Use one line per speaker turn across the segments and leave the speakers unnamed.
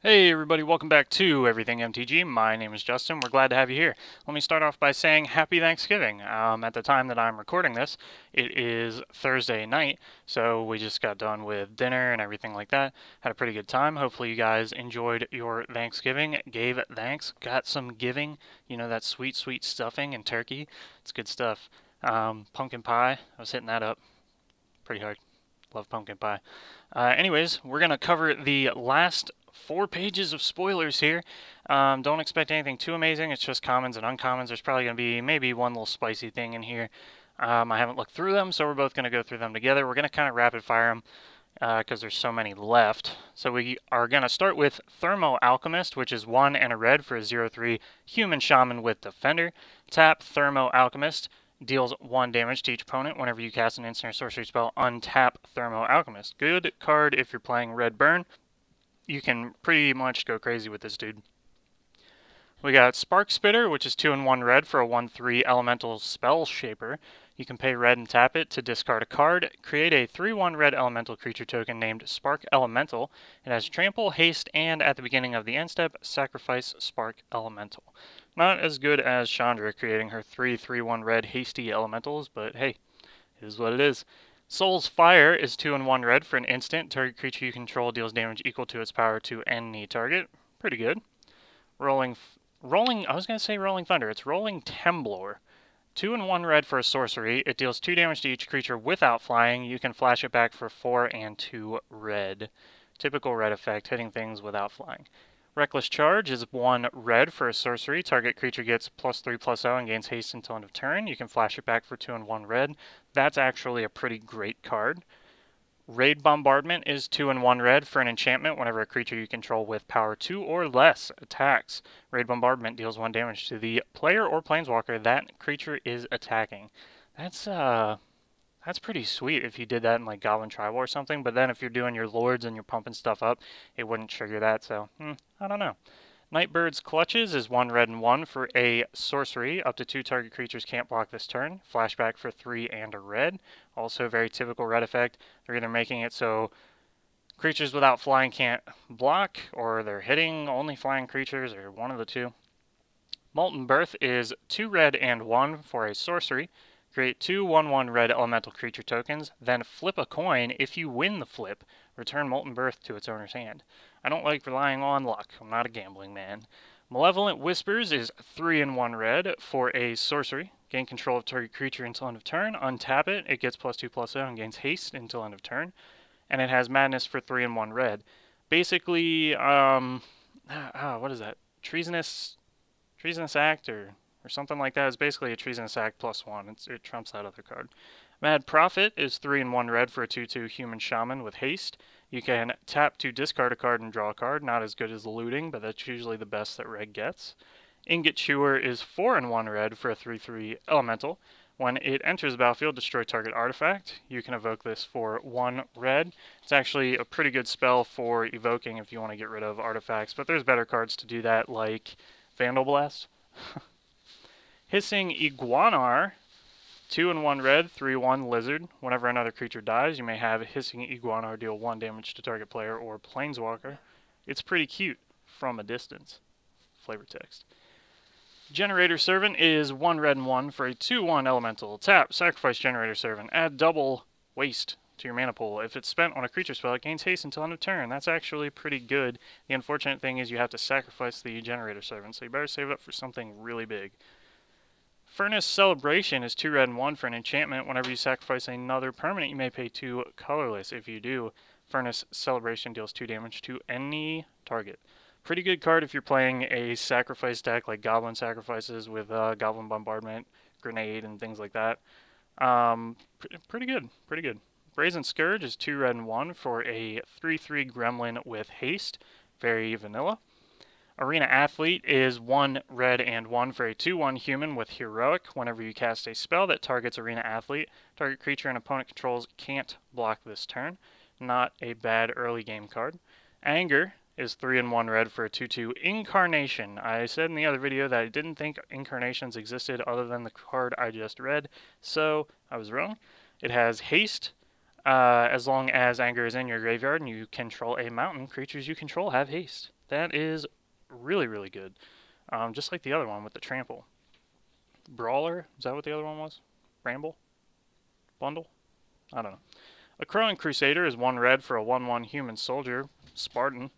Hey everybody, welcome back to Everything MTG. My name is Justin. We're glad to have you here. Let me start off by saying Happy Thanksgiving. At the time that I'm recording this, it is Thursday night, so we just got done with dinner and everything like that. Had a pretty good time. Hopefully you guys enjoyed your Thanksgiving, gave thanks, got some giving, that sweet, sweet stuffing and turkey. It's good stuff. Pumpkin pie, I was hitting that up pretty hard. Love pumpkin pie. Anyways, we're going to cover the last 4 pages of spoilers here. Don't expect anything too amazing. It's just commons and uncommons. There's probably going to be maybe one little spicy thing in here. I haven't looked through them, so we're both going to go through them together. We're going to kind of rapid fire them because there's so many left. So we are going to start with Thermo Alchemist, which is 1 and a red for a 0/3 human shaman with defender. Tap Thermo Alchemist. Deals 1 damage to each opponent whenever you cast an instant or sorcery spell. Untap Thermo Alchemist. Good card if you're playing Red Burn. You can pretty much go crazy with this dude. We got Spark Spitter, which is 2 and 1 red for a 1/3 elemental spell shaper. You can pay red and tap it to discard a card. Create a 3/1 red elemental creature token named Spark Elemental. It has trample, haste, and at the beginning of the end step, sacrifice Spark Elemental. Not as good as Chandra creating her 3/3/1 red hasty elementals, but hey, it is what it is. Soul's Fire is 2 and 1 red for an instant. Target creature you control deals damage equal to its power to any target. Pretty good. Rolling I was going to say Rolling Thunder. It's Rolling Temblor. 2 and 1 red for a sorcery. It deals 2 damage to each creature without flying. You can flash it back for 4 and 2 red. Typical red effect, hitting things without flying. Reckless Charge is 1 red for a sorcery. Target creature gets +3/+0 and gains haste until end of turn. You can flash it back for 2 and 1 red. That's actually a pretty great card. Raid Bombardment is 2 and 1 red for an enchantment whenever a creature you control with power 2 or less attacks. Raid Bombardment deals 1 damage to the player or planeswalker that creature is attacking. That's pretty sweet if you did that in like Goblin Tribal or something, but then if you're doing your lords and you're pumping stuff up, it wouldn't trigger that, so I don't know. Nightbird's Clutches is 1 red and 1 for a sorcery. Up to 2 target creatures can't block this turn. Flashback for 3 and a red. Also a very typical red effect. They're either making it so creatures without flying can't block, or they're hitting only flying creatures, or one of the two. Molten Birth is 2 red and 1 for a sorcery. Create 2 1/1 red elemental creature tokens, then flip a coin. If you win the flip, return Molten Birth to its owner's hand. I don't like relying on luck. I'm not a gambling man. Malevolent Whispers is 3 and 1 red for a sorcery. Gain control of target creature until end of turn. Untap it. It gets +2/+0 and gains haste until end of turn. And it has Madness for 3 and 1 red. Basically, what is that? Treasonous Act or something like that. It's basically a Treasonous Act +1. It trumps that other card. Mad Prophet is 3 and 1 red for a 2/2 human shaman with haste. You can tap to discard a card and draw a card. Not as good as looting, but that's usually the best that red gets. Ingot Chewer is 4 and 1 red for a 3/3 elemental. When it enters the battlefield, destroy target artifact. You can evoke this for 1 red. It's actually a pretty good spell for evoking if you want to get rid of artifacts, but there's better cards to do that, like Vandal Blast. Hissing Iguanar, 2 and 1 red, 3/1 lizard. Whenever another creature dies, you may have Hissing Iguanar deal 1 damage to target player or planeswalker. It's pretty cute from a distance. Flavor text. Generator Servant is 1 red and 1 for a 2/1 elemental. Tap, sacrifice Generator Servant. Add double waste to your mana pool. If it's spent on a creature spell, it gains haste until end of turn. That's actually pretty good. The unfortunate thing is you have to sacrifice the Generator Servant, so you better save it up for something really big. Furnace Celebration is 2 red and 1 for an enchantment. Whenever you sacrifice another permanent, you may pay 2 colorless. If you do, Furnace Celebration deals 2 damage to any target. Pretty good card if you're playing a sacrifice deck like Goblin Sacrifices with Goblin Bombardment, Grenade, and things like that. Pretty good, pretty good. Brazen Scourge is 2 red and 1 for a 3/3 gremlin with haste. Very vanilla. Arena Athlete is 1 red and 1 for a 2/1 human with heroic. Whenever you cast a spell that targets Arena Athlete, target creature and opponent controls can't block this turn. Not a bad early game card. Anger is 3 and 1 red for a 2/2 Incarnation. I said in the other video that I didn't think Incarnations existed other than the card I just read, so I was wrong. It has haste. As long as Anger is in your graveyard and you control a mountain, creatures you control have haste. That is really, really good. Just like the other one with the trample. Brawler, is that what the other one was? Bramble? Bundle? I don't know. A Crowing Crusader is 1 red for a 1/1 human soldier. Spartan.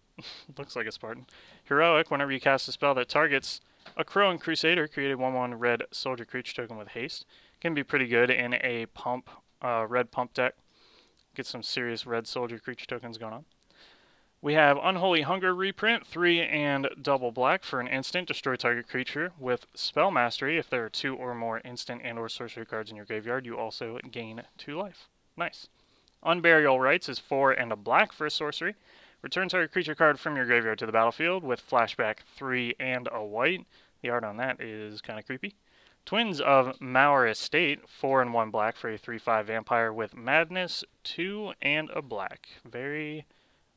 Looks like a Spartan. Heroic, whenever you cast a spell that targets a Crowing Crusader, create a 1/1 red soldier creature token with haste. Can be pretty good in a red pump deck. Get some serious red soldier creature tokens going on. We have Unholy Hunger reprint, 3 and double black for an instant. Destroy target creature with Spell Mastery. If there are 2 or more instant and or sorcery cards in your graveyard, you also gain 2 life. Nice. Unburial Rites is 4 and a black for a sorcery. Return target creature card from your graveyard to the battlefield with flashback 3 and a white. The art on that is kind of creepy. Twins of Mauer Estate, 4 and 1 black for a 3/5 vampire with madness, 2 and a black. Very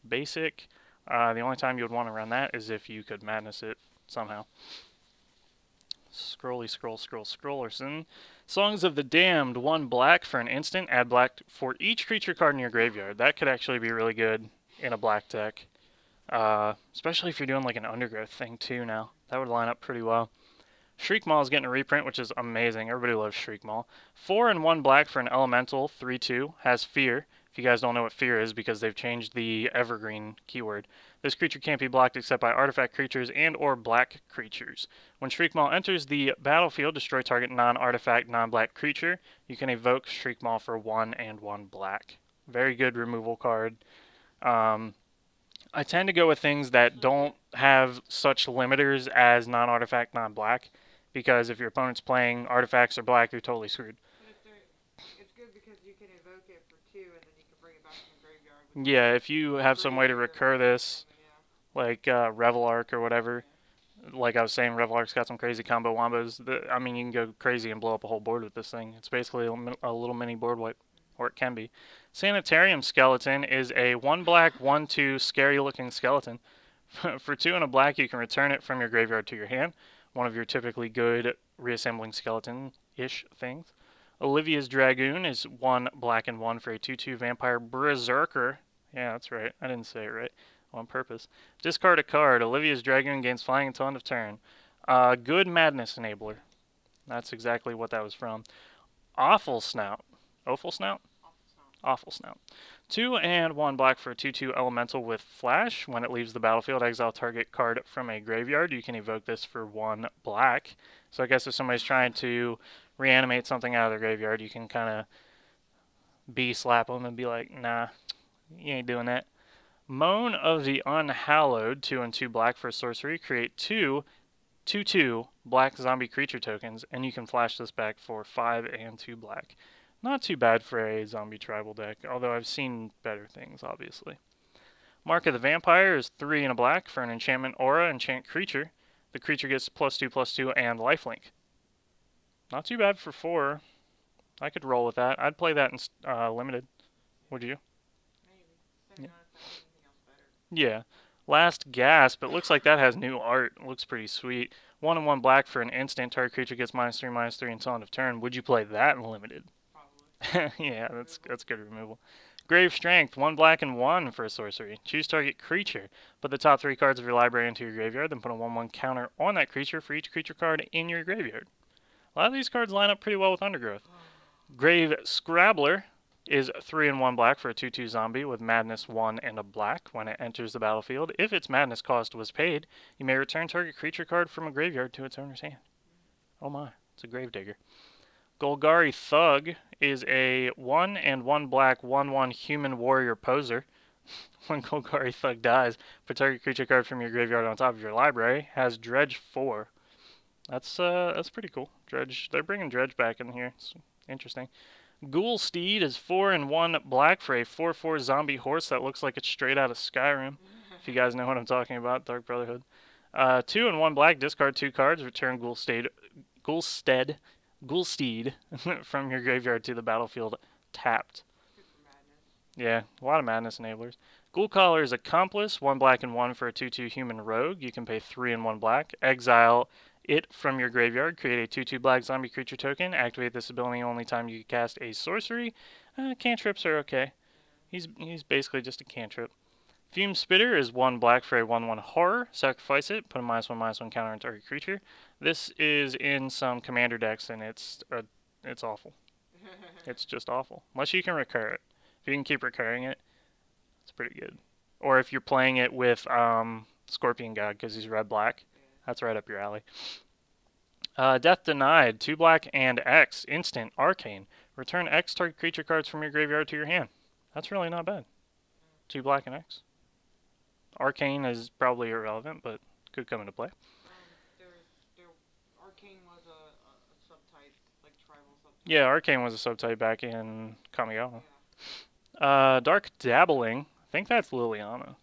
basic. The only time you would want to run that is if you could madness it somehow. Scrollerson. Songs of the Damned, 1 black for an instant. Add black for each creature card in your graveyard. That could actually be really good in a black deck. Especially if you're doing like an Undergrowth thing too now. That would line up pretty well. Shriekmaw is getting a reprint, which is amazing. Everybody loves Shriekmaw. 4 and 1 black for an elemental, 3/2. Has fear. If you guys don't know what fear is, because they've changed the evergreen keyword. This creature can't be blocked except by artifact creatures and or black creatures. When Shriekmaw enters the battlefield, destroy target non-artifact, non-black creature. You can evoke Shriekmaw for 1 and 1 black. Very good removal card. I tend to go with things that don't have such limiters as non-artifact, non-black, because if your opponent's playing artifacts or black, you're totally screwed.
It's good because you can evoke it for 2 and then you can bring it back from the graveyard.
Yeah, if you have some way to recur this, like Revel Arc or whatever, like I was saying, Revel Arc's got some crazy combo wombos. I mean, you can go crazy and blow up a whole board with this thing. It's basically a little mini board wipe, or it can be. Sanitarium Skeleton is a 1 black, 1/2 scary looking skeleton. For 2 and a black, you can return it from your graveyard to your hand. One of your typically good reassembling skeleton-ish things. Olivia's Dragoon is 1 black and 1 for a 2/2 vampire berserker. Yeah, that's right. I didn't say it right on purpose. Discard a card. Olivia's Dragoon gains flying until end of turn. Good Madness Enabler. That's exactly what that was from. Awful Snout. Awful Snout? Awful Snout. 2 and 1 black for a 2/2 elemental with flash. When it leaves the battlefield, exile target card from a graveyard. You can evoke this for 1 black. So I guess if somebody's trying to reanimate something out of their graveyard, you can kind of slap them and be like, nah, you ain't doing that. Moan of the Unhallowed, 2 and 2 black for sorcery. Create 2/2 black zombie creature tokens, and you can flash this back for 5 and 2 black. Not too bad for a zombie tribal deck, although I've seen better things, obviously. Mark of the Vampire is 3 and a black for an enchantment aura, enchant creature. The creature gets +2/+2 and lifelink. Not too bad for 4. I could roll with that. I'd play that in limited. Would you?
Maybe.
Yeah. Last Gasp. It looks like that has new art. It looks pretty sweet. 1 and 1 black for an instant. Target creature gets -3/-3 until end of turn. Would you play that in limited? Yeah, that's good removal. Grave Strength, 1 black and 1 for a sorcery. Choose target creature. Put the top 3 cards of your library into your graveyard, then put a 1/1 counter on that creature for each creature card in your graveyard. A lot of these cards line up pretty well with Undergrowth. Grave Scrabbler is 3 and 1 black for a 2/2 zombie with madness 1 and a black. When it enters the battlefield, if its madness cost was paid, you may return target creature card from a graveyard to its owner's hand. Oh my, it's a Gravedigger. Golgari Thug is a 1 and 1 black 1/1 human warrior poser. When Golgari Thug dies, put target creature card from your graveyard on top of your library. Has Dredge 4. That's pretty cool. Dredge, they're bringing Dredge back in here. It's interesting. Ghoul Steed is 4 and 1 black for a 4/4 zombie horse that looks like it's straight out of Skyrim. If you guys know what I'm talking about, Dark Brotherhood. 2 and 1 black, discard 2 cards, return Ghoulsteed from your graveyard to the battlefield tapped. Yeah, a lot of madness enablers. Ghoul Caller's Accomplice, 1 black and 1 for a 2/2 human rogue. You can pay 3 and 1 black. Exile it from your graveyard. Create a 2/2 black zombie creature token. Activate this ability only time you cast a sorcery. Cantrips are okay. He's basically just a cantrip. Fume Spitter is 1 black for a 1/1 horror. Sacrifice it, put a -1/-1 counter on target creature. This is in some commander decks, and it's awful. It's just awful. Unless you can recur it. If you can keep recurring it, it's pretty good. Or if you're playing it with Scorpion God, because he's red-black, that's right up your alley. Death Denied, 2 black and X, instant, arcane. Return X target creature cards from your graveyard to your hand. That's really not bad. 2 black and X. Arcane is probably irrelevant, but could come into play.
Arcane was a subtype, like tribal subtype.
Yeah, Arcane was a subtype back in Kamigawa.
Yeah.
Dark Dabbling, I think that's Liliana.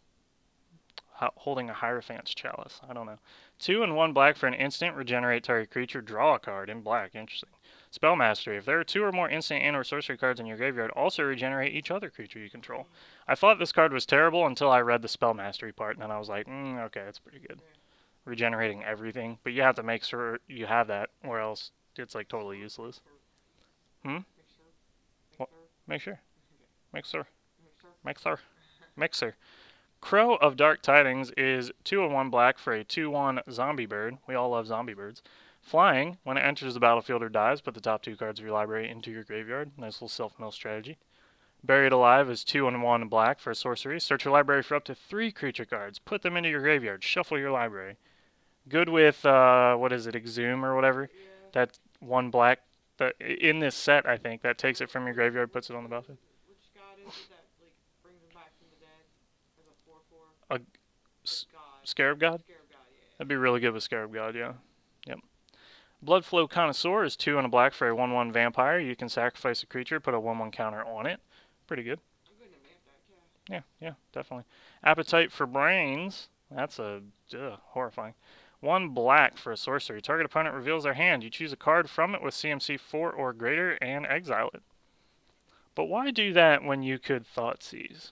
Holding a Hierophant's Chalice, I don't know. 2 and 1 black for an instant, regenerate target creature, draw a card in black, interesting. Spell Mastery, if there are 2 or more instant and or sorcery cards in your graveyard, also regenerate each other creature you control. I thought this card was terrible until I read the Spell Mastery part, and then I was like, okay, that's pretty good. Regenerating everything, but you have to make sure you have that, or else it's like totally useless. Make sure. Mixer. Crow of Dark Tidings is 2 and 1 black for a 2/1 zombie bird. We all love zombie birds. Flying, when it enters the battlefield or dies, put the top 2 cards of your library into your graveyard. Nice little self-mill strategy. Buried Alive is 2 and 1 black for a sorcery. Search your library for up to 3 creature cards. Put them into your graveyard. Shuffle your library. Good with, what is it, Exhume or whatever?
Yeah.
That's 1 black. In this set, I think, that takes it from your graveyard, puts it on the battlefield.
Which god is it that like brings them back from the dead as a 4/4?
Scarab God?
Scarab God, yeah.
That'd be really good with Scarab God, yeah. Yep. Bloodflow Connoisseur is 2 and a black for a 1/1 vampire. You can sacrifice a creature, put a 1/1 counter on it. Pretty good.
I'm good in a vamp deck, yeah.
Yeah, definitely. Appetite for Brains. That's horrifying. 1 black for a sorcery. Target opponent reveals their hand. You choose a card from it with CMC 4 or greater and exile it. But why do that when you could Thoughtseize?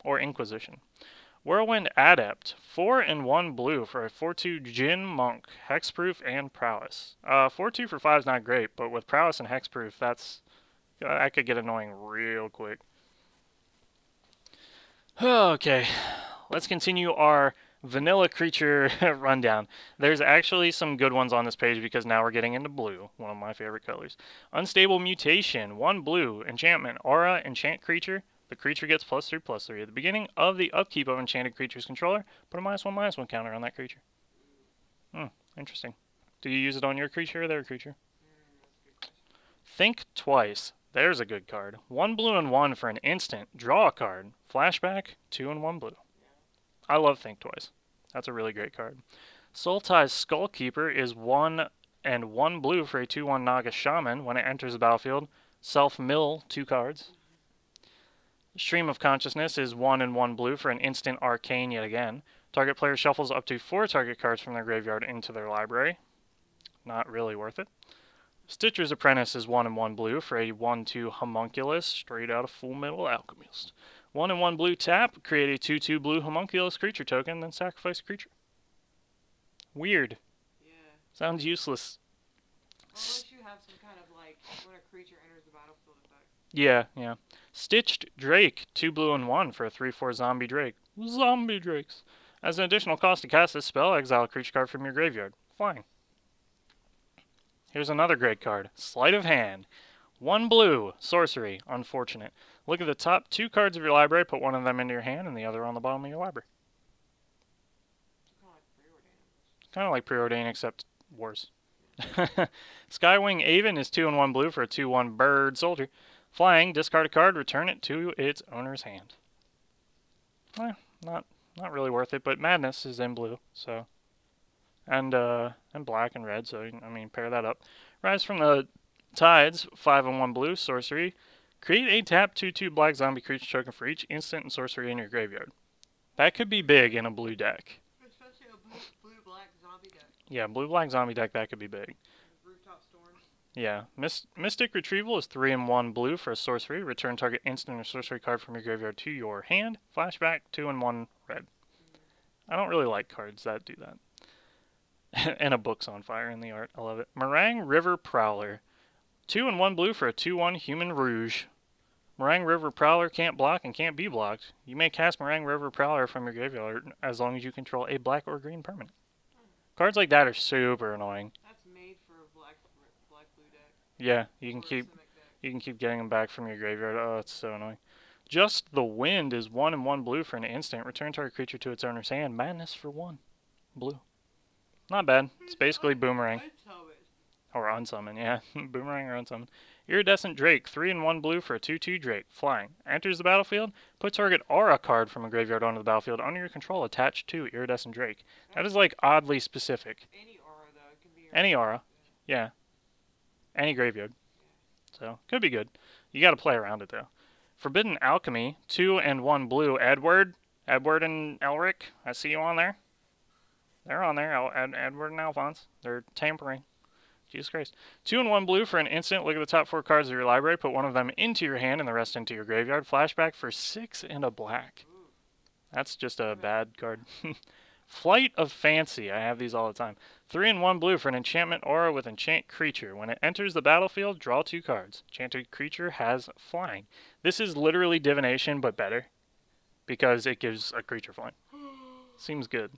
Or Inquisition. Whirlwind Adept. 4 and 1 blue for a 4/2 Djinn Monk. Hexproof and Prowess. 4/2 for 5 is not great, but with Prowess and Hexproof, that could get annoying real quick. Okay, let's continue our vanilla creature rundown. There's actually some good ones on this page because now we're getting into blue, one of my favorite colors. Unstable Mutation, 1 blue, enchantment, aura, enchant creature. The creature gets +3/+3. At the beginning of the upkeep of enchanted creature's controller, put a -1/-1 counter on that creature. Interesting. Do you use it on your creature or their creature?
That's a good question.
Think Twice. There's a good card. 1 blue and 1 for an instant. Draw a card. Flashback, 2 and 1 blue. I love Think Twice. That's a really great card. Sultai's Skullkeeper is 1 and 1 blue for a 2/1 Naga Shaman. When it enters the battlefield, self-mill 2 cards. Stream of Consciousness is 1 and 1 blue for an instant arcane yet again. Target player shuffles up to 4 target cards from their graveyard into their library. Not really worth it. Stitcher's Apprentice is 1 and 1 blue for a 1/2 Homunculus, straight out of Full Metal Alchemist. 1 and 1 blue tap, create a 2/2 blue Homunculus creature token, then sacrifice a creature. Weird.
Yeah.
Sounds useless.
Unless you have some kind of like when a creature enters the battlefield effect.
Yeah. Stitched Drake, 2 blue and 1 for a 3/4 zombie drake. Zombie drakes. As an additional cost to cast this spell, exile a creature card from your graveyard. Fine. Here's another great card. Sleight of Hand. 1 blue, sorcery, unfortunate. Look at the top 2 cards of your library, put one of them into your hand and the other on the bottom of your library. Kind of like Preordain, except worse. Skywing Aven is 2 and 1 blue for a 2/1 bird soldier. Flying, discard a card, return it to its owner's hand. Not really worth it, but Madness is in blue, so and black and red, so I mean pair that up. Rise from the Tides, 5 and 1 blue, sorcery. Create a tap 2/2 black zombie creature token for each instant and sorcery in your graveyard. That could be big in a blue deck.
Especially a blue-black zombie deck.
Yeah, blue-black zombie deck, that could be big.
Rooftop Storm.
Yeah. Mystic Retrieval is 3 and 1 blue for a sorcery. Return target instant or sorcery card from your graveyard to your hand. Flashback, 2 and 1 red. I don't really like cards that do that. And a book's on fire in the art. I love it. Meringue River Prowler. 2 and 1 blue for a 2/1 Human Rouge. Meringue River Prowler can't block and can't be blocked. You may cast Meringue River Prowler from your graveyard as long as you control a black or green permanent. Cards like that are super annoying.
That's made for a black blue deck.
Yeah, you can
Or a
keep
Simic deck.
you can keep getting them back from your graveyard. Oh, it's so annoying. Just the Wind is 1 and 1 blue for an instant. Return target creature to its owner's hand. Madness for 1 blue. Not bad. It's basically Boomerang. Or Unsummon, yeah. Boomerang or Unsummon. Iridescent Drake, 3 and 1 blue for a 2/2 Drake. Flying. Enters the battlefield. Put target aura card from a graveyard onto the battlefield under your control attached to Iridescent Drake. That is like oddly specific.
Any aura though, it can be
Any aura. Yeah. Any graveyard. So, could be good. You gotta play around it though. Forbidden Alchemy, 2 and 1 blue. Edward and Elric, I see you on there. They're on there, Edward and Alphonse. They're tampering. Jesus Christ. 2 and 1 blue for an instant. Look at the top 4 cards of your library. Put one of them into your hand and the rest into your graveyard. Flashback for 6 and a black. That's just a bad card. Flight of Fancy. I have these all the time. 3 and 1 blue for an enchantment aura with enchant creature. When it enters the battlefield, draw 2 cards. Enchanted creature has flying. This is literally divination, but better. Because it gives a creature flying. Seems good.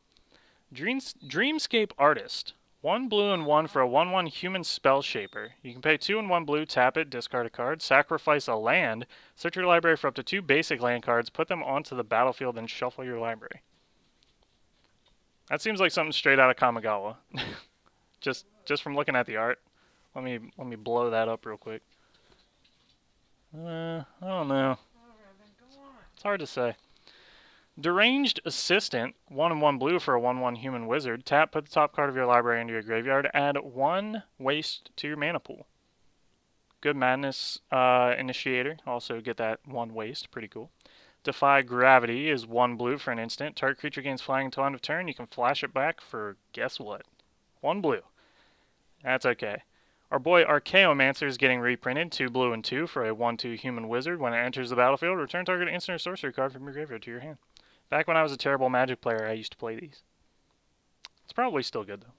Dreamscape Artist. 1 blue and 1 for a 1/1 human spell shaper. You can pay 2 and 1 blue, tap it, discard a card, sacrifice a land, search your library for up to 2 basic land cards, put them onto the battlefield, and shuffle your library. That seems like something straight out of Kamigawa. just from looking at the art. Let me blow that up real quick. I don't know. It's hard to say. Deranged Assistant, 1 and 1 blue for a 1/1 human wizard. Tap, put the top card of your library into your graveyard. Add 1 waste to your mana pool. Good Madness Initiator. Also get that 1 waste. Pretty cool. Defy Gravity is 1 blue for an instant. Target creature gains flying until end of turn. You can flash it back for, guess what? 1 blue. That's okay. Our boy Archaeomancer is getting reprinted. 2 blue and 2 for a 1/2 human wizard. When it enters the battlefield, return target instant or sorcery card from your graveyard to your hand. Back when I was a terrible Magic player, I used to play these. It's probably still good, though.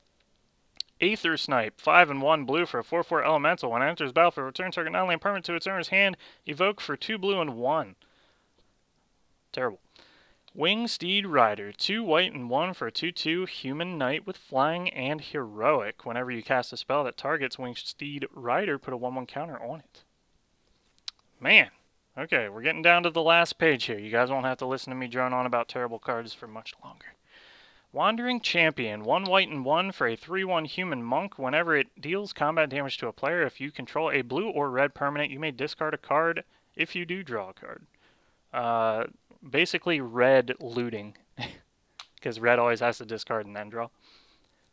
Aether Snipe, 5 and 1 blue for a 4/4 elemental. When it enters the battlefield, return target not only a permanent to its owner's hand, evoke for 2 blue and 1. Terrible. Winged Steed Rider, 2 white and 1 for a 2/2 human knight with flying and heroic. Whenever you cast a spell that targets Winged Steed Rider, put a 1/1 counter on it. Man. Okay, we're getting down to the last page here. You guys won't have to listen to me drone on about terrible cards for much longer. Wandering Champion, 1 white and 1 for a 3/1 human monk. Whenever it deals combat damage to a player, if you control a blue or red permanent, you may discard a card if you do draw a card. Basically red looting, because red always has to discard and then draw.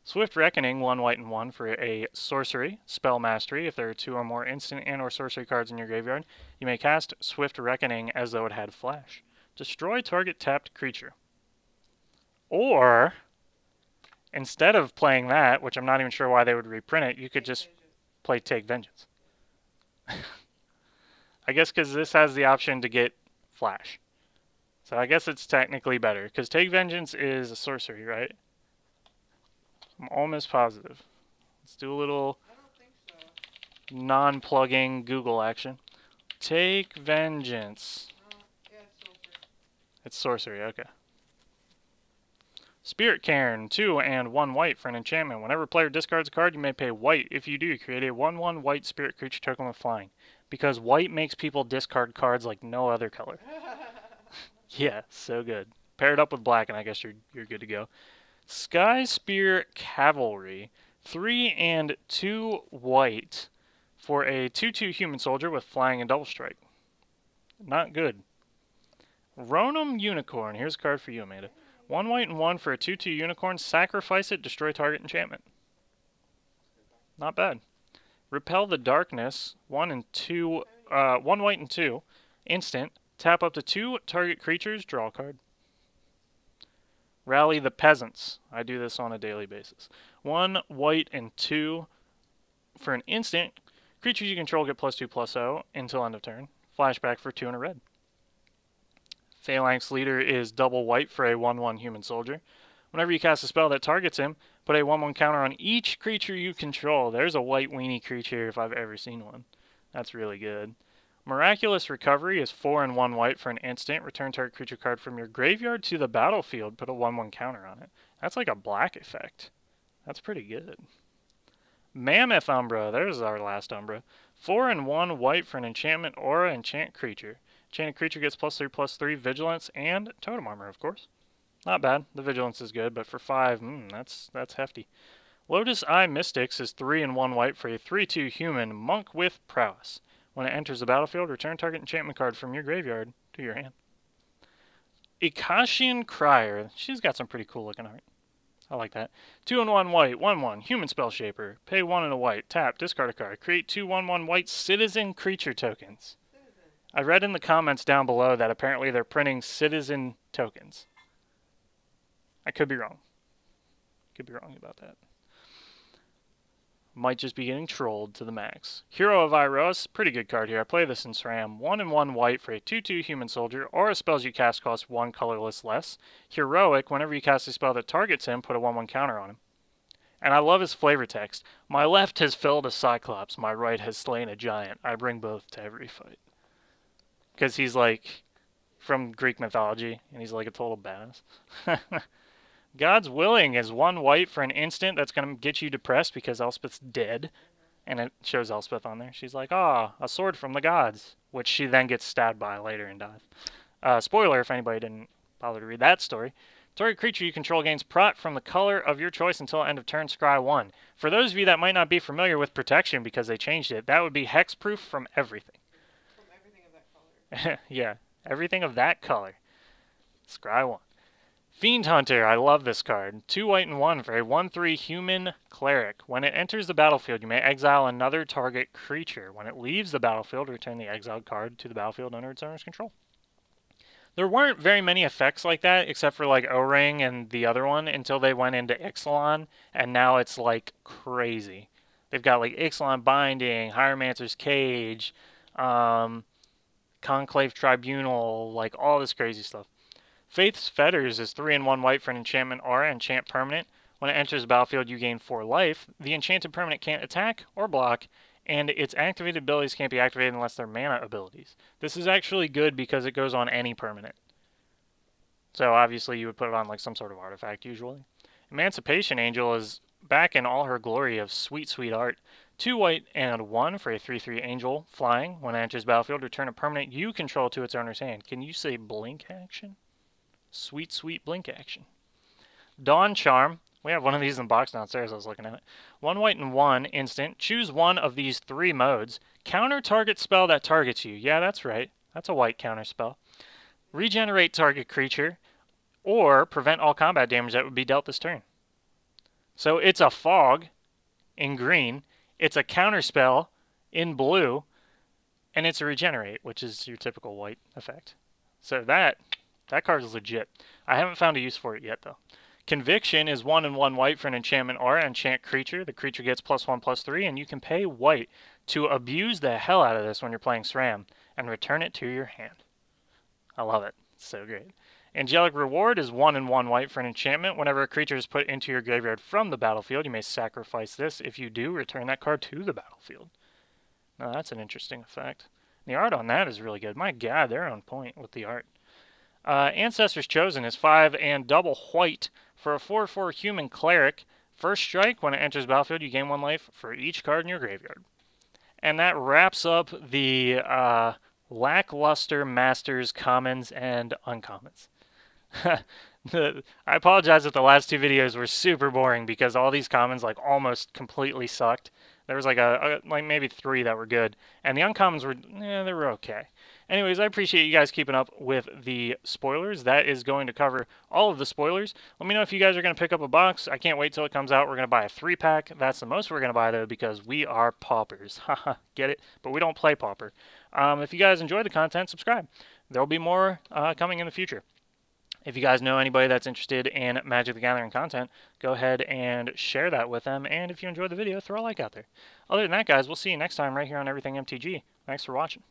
Swift Reckoning, 1 white and 1 for a sorcery, spell mastery. If there are 2 or more instant and or sorcery cards in your graveyard, you may cast Swift Reckoning as though it had flash. Destroy target tapped creature. Or, instead of playing that, which I'm not even sure why they would reprint it, you could just play Take Vengeance. I guess because this has the option to get flash. So I guess it's technically better, because Take Vengeance is a sorcery, right? I'm almost positive. Let's do a little non-plugging Google action. Take Vengeance.
Yeah, it's sorcery.
It's sorcery, okay. Spirit Cairn, 2 and 1 white for an enchantment. Whenever a player discards a card, you may pay white. If you do, create a 1/1 white spirit creature token with flying. Because white makes people discard cards like no other color. Yeah, so good. Pair it up with black, and I guess you're good to go. Sky Spear Cavalry, 3 and 2 white for a 2/2 human soldier with flying and double strike. Not good. Ronom Unicorn, here's a card for you, Amanda. 1 white and 1 for a 2/2 unicorn. Sacrifice it, destroy target enchantment. Not bad. Repel the Darkness, 1 and 2, 1 white and 2, instant. Tap up to 2 target creatures, draw a card. Rally the Peasants. I do this on a daily basis. 1 white and 2 for an instant. Creatures you control get +2/+0 until end of turn. Flashback for 2 and a red. Phalanx Leader is double white for a 1/1 human soldier. Whenever you cast a spell that targets him, put a 1/1 counter on each creature you control. There's a white weenie creature if I've ever seen one. That's really good. Miraculous Recovery is 4 and 1 white for an instant. Return target creature card from your graveyard to the battlefield. Put a 1/1 counter on it. That's like a black effect. That's pretty good. Mammoth Umbra. There's our last Umbra. 4 and 1 white for an enchantment aura enchant creature. Enchanted creature gets +3/+3 vigilance and totem armor, of course. Not bad. The vigilance is good, but for 5, that's hefty. Lotus Eye Mystics is 3 and 1 white for a 3/2 human monk with prowess. When it enters the battlefield, return target enchantment card from your graveyard to your hand. Ikashian Crier. She's got some pretty cool looking art. I like that. 2 and 1 white, 1/1, human spell shaper. Pay 1 and a white, tap, discard a card. Create 2 1/1 white citizen creature tokens. I read in the comments down below that apparently they're printing citizen tokens. I could be wrong. Could be wrong about that. Might just be getting trolled to the max. Hero of Iroas, pretty good card here. I play this in SRAM. 1 and 1 white for a 2/2 human soldier, or spells you cast cost 1 colorless less. Heroic, whenever you cast a spell that targets him, put a 1/1 counter on him. And I love his flavor text. My left has felled a cyclops, my right has slain a giant. I bring both to every fight. Because he's like from Greek mythology, and he's like a total badass. God's Willing is 1 white for an instant that's going to get you depressed because Elspeth's dead. And it shows Elspeth on there. She's like, a sword from the gods. Which she then gets stabbed by later and dies. Spoiler if anybody didn't bother to read that story. Target creature you control gains prot from the color of your choice until end of turn, scry 1. For those of you that might not be familiar with protection because they changed it, that would be hexproof from everything.
From everything of that color.
Yeah, everything of that color. Scry 1. Fiend Hunter, I love this card. 2 white and 1 for a 1/3 human cleric. When it enters the battlefield, you may exile another target creature. When it leaves the battlefield, return the exiled card to the battlefield under its owner's control. There weren't very many effects like that, except for like O-Ring and the other one, until they went into Ixalan, and now it's like crazy. They've got like Ixalan Binding, Hieromancer's Cage, Conclave Tribunal, like all this crazy stuff. Faith's Fetters is 3 and 1 white for an enchantment aura, enchant permanent. When it enters the battlefield, you gain 4 life. The enchanted permanent can't attack or block, and its activated abilities can't be activated unless they're mana abilities. This is actually good because it goes on any permanent. So obviously you would put it on like some sort of artifact usually. Emancipation Angel is back in all her glory of sweet, sweet art. 2 white and 1 for a 3/3 angel flying. When it enters battlefield, return a permanent you control to its owner's hand. Can you say blink action? Sweet, sweet blink action. Dawn Charm. We have one of these in the box downstairs. I was looking at it. 1 white and 1 instant. Choose one of these 3 modes. Counter target spell that targets you. Yeah, that's right. That's a white counter spell. Regenerate target creature. Or prevent all combat damage that would be dealt this turn. So it's a fog in green. It's a counter spell in blue. And it's a regenerate, which is your typical white effect. So that card is legit. I haven't found a use for it yet, though. Conviction is 1 and 1 white for an enchantment aura, enchant creature. The creature gets +1/+3, and you can pay white to abuse the hell out of this when you're playing SRAM and return it to your hand. I love it. It's so great. Angelic Reward is 1 and 1 white for an enchantment. Whenever a creature is put into your graveyard from the battlefield, you may sacrifice this. If you do, return that card to the battlefield. Now, that's an interesting effect. The art on that is really good. My God, they're on point with the art. Ancestors Chosen is 5 and double white for a 4/4 human cleric. First strike, when it enters battlefield, you gain 1 life for each card in your graveyard. And that wraps up the lackluster Masters commons and uncommons. I apologize if the last 2 videos were super boring because all these commons like almost completely sucked. There was like like maybe 3 that were good, and the uncommons were they were okay. Anyways, I appreciate you guys keeping up with the spoilers. That is going to cover all of the spoilers. Let me know if you guys are going to pick up a box. I can't wait till it comes out. We're going to buy a 3-pack. That's the most we're going to buy, though, because we are paupers. Haha, get it? But we don't play pauper. If you guys enjoy the content, subscribe. There will be more coming in the future. If you guys know anybody that's interested in Magic the Gathering content, go ahead and share that with them. And if you enjoyed the video, throw a like out there. Other than that, guys, we'll see you next time right here on Everything MTG. Thanks for watching.